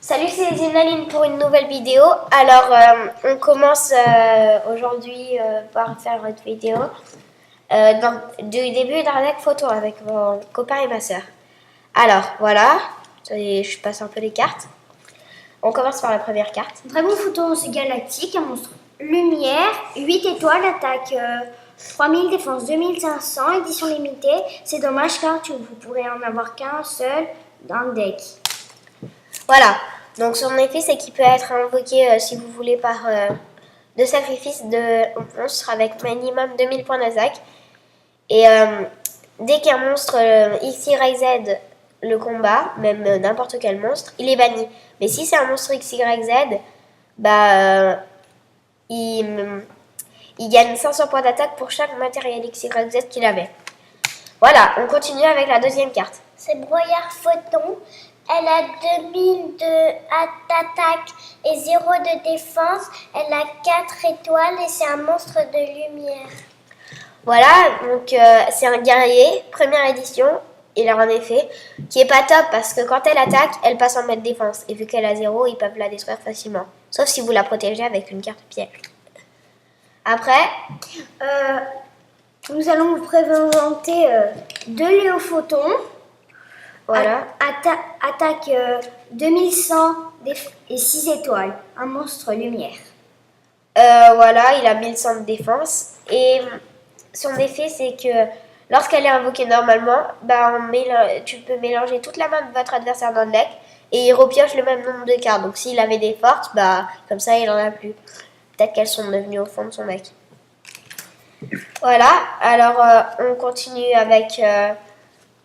Salut, c'est Zinaline pour une nouvelle vidéo. Alors, on commence aujourd'hui par faire notre vidéo du début d'arnaque photo avec mon copain et ma soeur. Alors, voilà, je passe un peu les cartes. On commence par la première carte. Dragon Photon galactique, un monstre lumière, 8 étoiles, attaque 3000, défense 2500, édition limitée. C'est dommage car vous pourrez en avoir qu'un seul dans le deck. Voilà, donc son effet c'est qu'il peut être invoqué si vous voulez par de sacrifice de monstre avec minimum 2000 points d'attaque. Et dès qu'un monstre X, Y, Z le combat, même n'importe quel monstre, il est banni. Mais si c'est un monstre X, Y, Z, bah, il gagne 500 points d'attaque pour chaque matériel X, Y, Z qu'il avait. Voilà, on continue avec la deuxième carte. C'est Broyard Photon. Elle a 2000 d'attaque et 0 de défense. Elle a 4 étoiles et c'est un monstre de lumière. Voilà, donc c'est un guerrier, première édition. Il a un effet qui est pas top parce que quand elle attaque, elle passe en mode défense. Et vu qu'elle a 0, ils peuvent la détruire facilement. Sauf si vous la protégez avec une carte piège. Après, nous allons vous présenter deux Léophotons. Voilà. Attaque 2100 et 6 étoiles. Un monstre lumière. Voilà, il a 1100 de défense. Et son effet, c'est que lorsqu'elle est invoquée normalement, bah, tu peux mélanger toute la main de votre adversaire dans le deck et il repioche le même nombre de cartes. Donc s'il avait des fortes, bah, comme ça, il en a plus. Peut-être qu'elles sont devenues au fond de son deck. Voilà, alors on continue avec...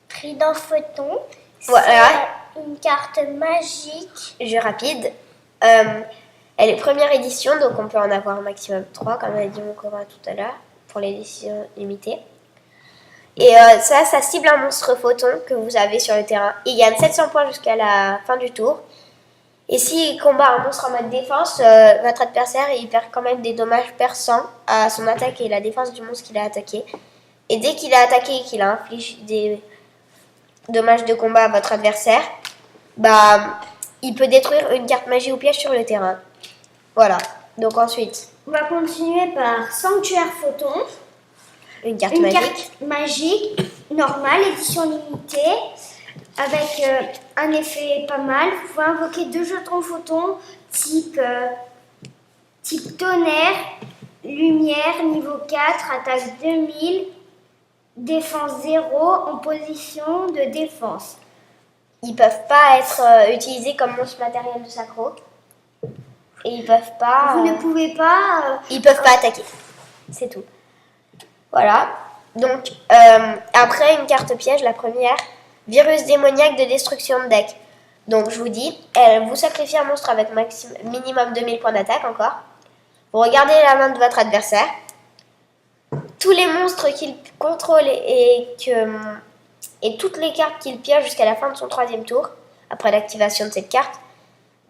Trident Photon. Voilà. C'est une carte magique. Jeu rapide. Elle est première édition, donc on peut en avoir un maximum 3, comme a dit mon copain tout à l'heure, pour l'édition limitée. Et ça cible un monstre photon que vous avez sur le terrain. Il gagne 700 points jusqu'à la fin du tour. Et s'il combat un monstre en mode défense, votre adversaire il perd quand même des dommages perçants à son attaque et la défense du monstre qu'il a attaqué. Et dès qu'il a attaqué et qu'il a infligé des dommages de combat à votre adversaire, bah, il peut détruire une carte magie ou piège sur le terrain. Voilà. Donc ensuite, on va continuer par Sanctuaire Photon. Une carte magique normale, édition limitée, avec un effet pas mal. Vous pouvez invoquer 2 jetons photons type tonnerre, lumière, niveau 4, attaque 2000, défense 0 en position de défense. Ils peuvent pas être utilisés comme monstre matériel de sacro. Et ils peuvent pas... Vous ne pouvez pas... ils peuvent pas attaquer. C'est tout. Voilà. Donc, après, une carte piège, la première, virus démoniaque de destruction de deck. Donc, je vous dis, vous sacrifiez un monstre avec minimum 2000 points d'attaque encore. Vous regardez la main de votre adversaire. Tous les monstres qu'il contrôle et toutes les cartes qu'il pioche jusqu'à la fin de son 3e tour, après l'activation de cette carte,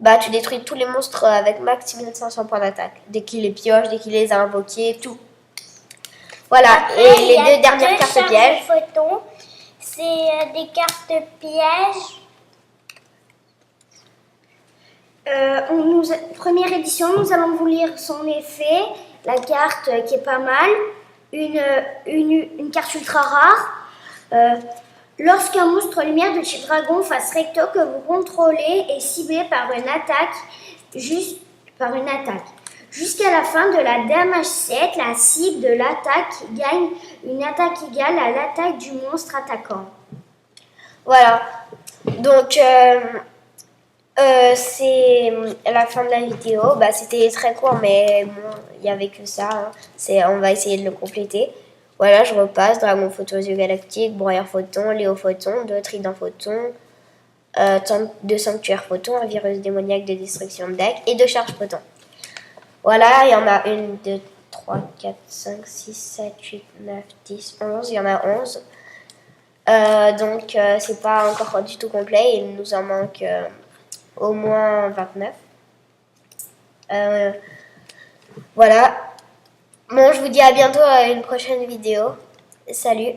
bah, tu détruis tous les monstres avec maximum 500 points d'attaque. Dès qu'il les pioche, dès qu'il les a invoqués, tout. Voilà, après, et les 2 dernières cartes pièges. Photons. C'est des cartes pièges. Première édition, nous allons vous lire son effet. La carte qui est pas mal. Une carte ultra rare. Lorsqu'un monstre lumière de type dragon face recto que vous contrôlez est ciblé par une attaque, jusqu'à la fin de la dame H7, la cible de l'attaque gagne une attaque égale à l'attaque du monstre attaquant. Voilà. Donc, c'est la fin de la vidéo. Bah, c'était très court, mais bon, il n'y avait que ça. Hein. On va essayer de le compléter. Voilà, je repasse. Dragon Photon aux yeux galactiques, Broyard Photon, Léo Photon, 2 Trident Photon, 2 Sanctuaire Photon, un virus démoniaque de destruction de deck et 2 charges Photon. Voilà, il y en a 1, 2, 3, 4, 5, 6, 7, 8, 9, 10, 11. Il y en a 11. Donc, c'est pas encore du tout complet. Il nous en manque au moins 29. Voilà. Bon, je vous dis à bientôt à une prochaine vidéo. Salut!